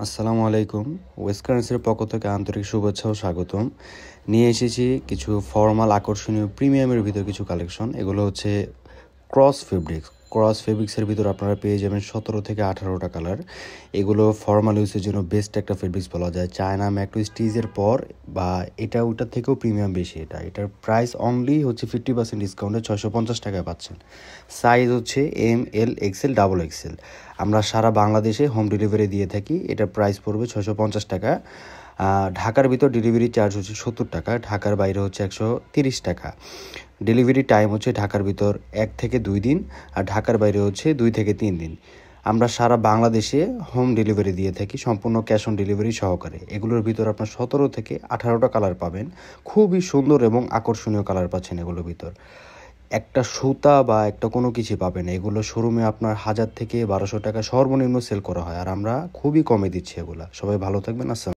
আসসালামু আলাইকুম। ওয়েস্ট কারেন্সির পক্ষ থেকে আন্তরিক শুভেচ্ছা ও স্বাগতম। নিয়ে এসেছি কিছু ফর্মাল আকর্ষণীয় প্রিমিয়ামের ভিতর কিছু কালেকশন। এগুলো হচ্ছে ক্রস ফেব্রিক্সের ভিতর আপনারা পেয়ে যাবেন 17 থেকে 18টা কালার। এগুলো ফর্মাল ইউজের জন্য বেস্ট একটা ফেব্রিক্স বলা যায়। চায়না ম্যাক্রো স্টিচের পর বা ওটার থেকেও প্রিমিয়াম বেশি। এটার প্রাইস অনলি হচ্ছে 50% ডিসকাউন্টে 650 টাকায় পাচ্ছেন। সাইজ হচ্ছে ML XL ডাবল XL। আমরা সারা বাংলাদেশে হোম ডেলিভারি দিয়ে থাকি। এটার প্রাইস পড়বে 650 টাকা। ঢাকার ভিতর ডেলিভারি চার্জ হচ্ছে 70 টাকা, ঢাকার বাইরে হচ্ছে 130 টাকা। ডেলিভারি টাইম হচ্ছে ঢাকার ভিতর 1 থেকে 2 দিন, আর ঢাকার বাইরে হচ্ছে 2 থেকে 3 দিন। আমরা সারা বাংলাদেশে হোম ডেলিভারি দিয়ে থাকি, সম্পূর্ণ ক্যাশ অন ডেলিভারি সহকারে। এগুলোর ভিতর আপনার 17 থেকে 18টা কালার পাবেন। খুবই সুন্দর এবং আকর্ষণীয় কালার পাচ্ছেন এগুলোর ভিতর। একটা সুতা বা একটা কোনো কিছু পাবেন, এগুলো শোরুমে আপনার 1000 থেকে 1200 টাকা সর্বনিম্ন সেল করা হয়, আর আমরা খুবই কমে দিচ্ছি এগুলা। সবাই ভালো থাকবেন। আসসালাম।